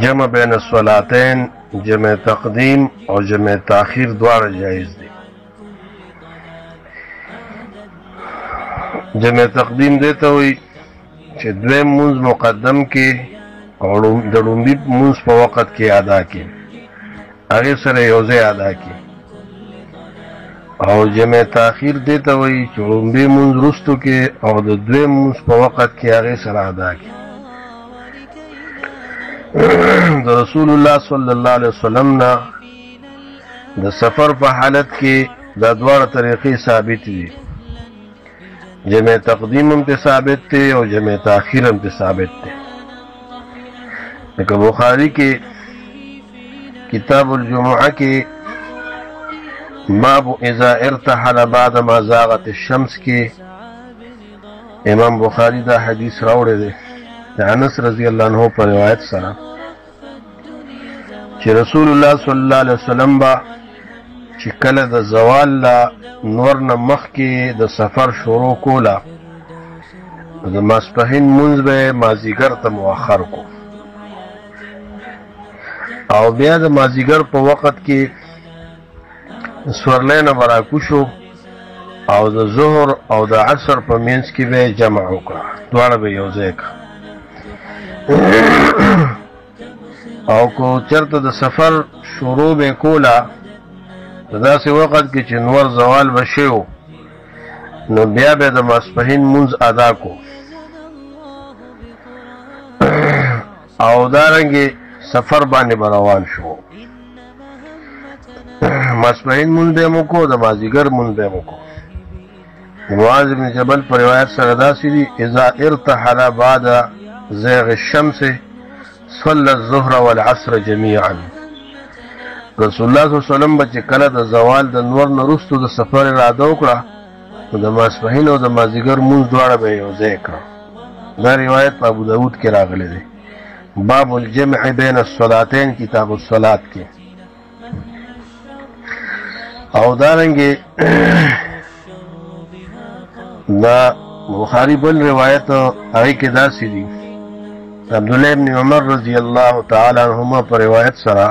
جمع بین الصلاتین، جمع تقدیم او جمع تاخیر دواړه جایز دي. جمع تقدیم دیتا وي چې دویم مونځ مقدم کې او د لومړي مونځ په وخت کې ادا کې، هغې سره یو ځای ادا کې. او جمع تاخیر دیتا وي چې لومړي مونځ وروستو کې او د دویم مونځ په وخت کې هغې سره ادا کې. د رسول الله صلی الله علیه وسلم نه د سفر په حالت کې دا دواړه طریقې ثابت دي. جمع تقدیم هم ته ثابت دی او جمع تاخیر هم ته ثابت دی. لکه بخاری کې کتاب الجمعه کې باب اذا ارتحل بعد ما زاغت الشمس کې امام بخاری دا حدیث راوړی دی د انس رضی الله عنه په روایت سره چې رسول الله صلی الله علیه وسلم با چې کله د زوال لا نور نه مخکې د سفر شروع کوله د ماسپښین مونځ به مازدیګر ته مؤخر کو او بیا د مازدیګر په وخت کې سورلی نه به راکوشو او د ظهر او د عصر په منځ کې به جمع وکړه، دواړه به یو ځای کړه. او کو چرته د سفر شروع به کوله په داسې وخت کې چې نور زوال به شوی نو بیا به د ماسپښین مونځ ادا کو او دارنګې سفر باندې به روان شو. ماسپښین مونځ به یې وکړو، د مازدیګر مونځ به یې وکړو. معاذ بن جبل په روایت سره داسې دي اذا ارتحل بعد زیغ الشمس صلی الظهر والعصر جمیعا. رسول الله صلی الله علیه وسلم به چې کله د زوال د نور نه وروستو د سفر اراده وکړه نو د ماسپښین او د مازدیګر مونځ دواړه به یې یو ځای کړه. دا روایت په ابو داود کې راغلی دی. باب الجمع بین الصلاتین کتاب الصلات کې. او دارنګې دا بخاری بل روایت هغې کې داسې دي عبدالله ابن عمر رضی الله تعالی عنهما په روایت سره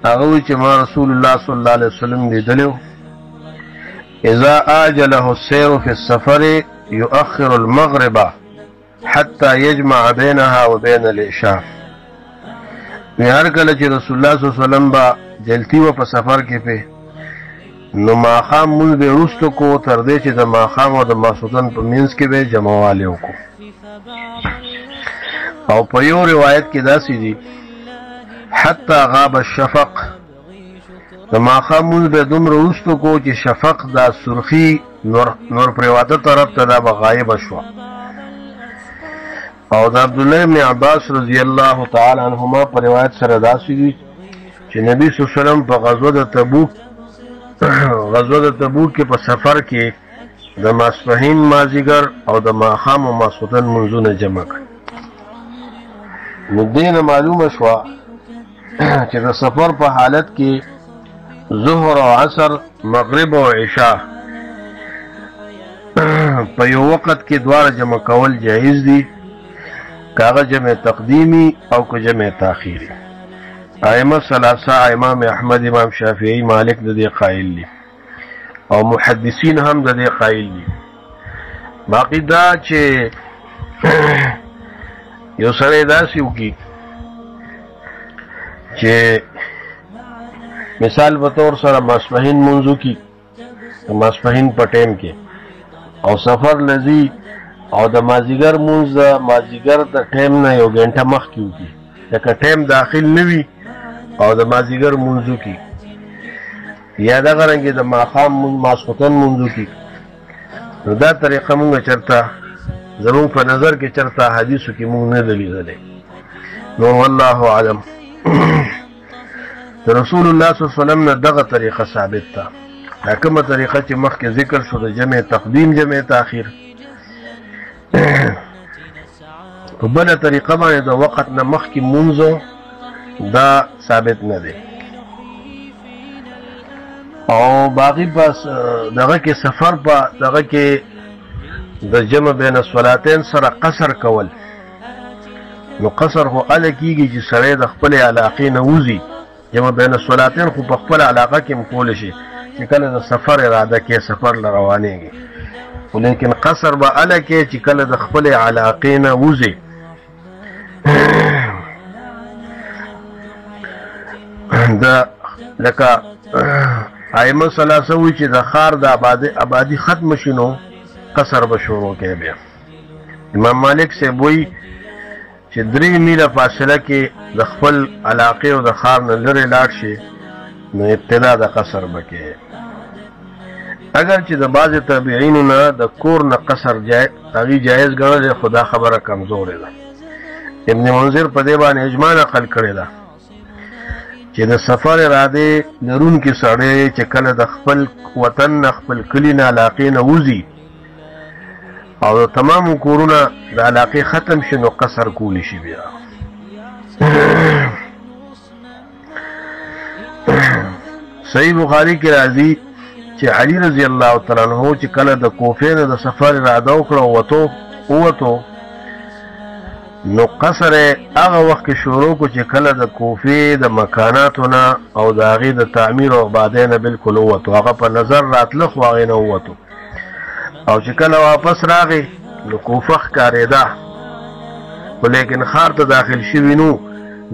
هغه وایي چې ما رسول الله صلی الله علیه وسلم لیدلی اذا آجله السیر فی السفر یؤخر المغرب حتی یجمع بینها و بین العشاء. هر کله چې رسول الله صلی الله علیه وسلم به جلتی و په سفر کې پې نو ماښام مونځ به یې وروسته کو تر دې چې د ماښام او د ماسخوتن په منځ کې به یې جمعوالی وکړو. او په یو روایت کې داسې دي حتی غاب الشفق، د ماښام مونځ به یې دومره وروسته کو چې شفق دا سرخي نور پرېواته طرف ته دا به غایبه شوه. او د عبدالله ابن عباس رضی الله تعالی عنهما په روایت سره داسې دي چې نبی صلی الله علیه وسلم په غزوه د تبوک کې په سفر کې د ماسپښین مازدیګر او د ماښام او ماسخوتن منځونه جمع کړل. نو دې نه معلومه شوه چې د سفر په حالت کې ظهر او عصر مغرب او عشاء په یو وخت کې دواړه جمع کول جایز دي، که هغه جمع تقدیمی او که جمع تاخیری. ائمه ثلاثه امام احمد، امام شافعی، مالک د دې قائل دي او محدثین هم د دې قائل دي. باقي دا چې یو سړی داسې وکړي چې مثال په طور سره ماسپښین مونځ وکړي د ماسپښین په ټیم کې او سفر لذي او د مازدیګر مونځ د مازدیګر د ټیم نه یو ګنټه مخکې وکړي، لکه ټیم داخل نه وي او د مازدیګر مونځ وکړي یا دغه رنګې د ماښام ماسخوتن مونځ وکړي. نو دا طریقه مونږ چېرته زمونږ په نظر کې چېرته حدیثو کې مونږ نه ده لیدلی. نو والله اعلم د رسول الله صلی الله علیه وسلم نه دغه طریقه ثابت ده. دا کومه طریقه چې مخکې ذکر شو د جمع تقدیم جمع تاخیر، په بله طریقه باندې د وخت نه مخکې مونځو دا ثابت نه دی. او باقي بس دغه کې سفر په دغه کې د جمع بین الصلاتین سره قصر کول نو قصر خو اله کیږي چې سړی د خپل علاقې نه وځي جمع بین الصلاتین خو په خپل علاقه کې مکول شي چې کله د سفر اراده کې سفر ل روانېږي ولیکن قصر به اله کې چې کله د خپل علاقې نه وځي دا لکه ائمه ثلاثه وی چې د خار د آبادی ختم شینو قصر به شروع کې بیا امام مالک سے وی چې 3 میله فاصله کې د خپل علاقې او د خار نه لري لاړ شي نو ابتدا د قصر بکې اگر چې د بعض تابعین نه د کور نه قصر جایز ګڼل خدا خبره کمزورې ده ابن منذر په دې باندې اجماع نقل کړی ده چې د سفر اراده لرون کې سړی چې کله د خپل وطن نه خپل کلی نه علاقې نه وځي او تمام کورونه د علاقې ختم شي نو قصر کولی شي بیا صحیح بخاری کې راځي چې علي رضی الله تعالی عنہ چې کله د کوفې نه د سفر اراده وکړه ووتو نو قصر هغه وخت کې شروع کو چې کله د کوفې د مکاناتو نه او د هغې د تعمیر او آبادۍ نه بالکل ووتو هغه په نظر راتله خو هغې نه ووتو او چې کله واپس راغی نو کوفه ښکارېده خو لیکن ښار ته داخل شوي نو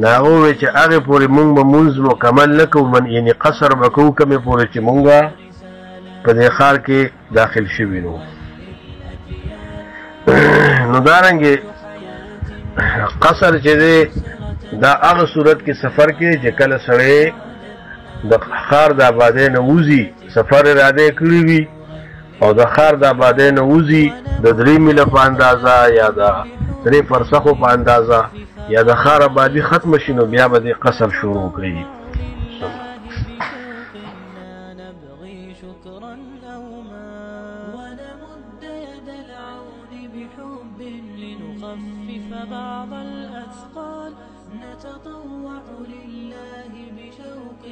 هغه وویل چې هغې پورې مونږ به مونځ مکمل نه کوو یعنې قصر به کوو کومې پورې چې مونږ په دې ښار کې داخل شوي نو نو دارنګې قصر چې دی دا هغه صورت کې سفر کې چې کله سړی د ښار د آبادۍ نه وځي سفر اراده کړې وي او د ښار د آبادۍ نه وځي د 3 میله په اندازه یا د 3 فرسخو په اندازه یا د ښار آبادي ختم شي نو بیا به دې قصر شروع کړي بعض الأثقال نتطوع لله بشوق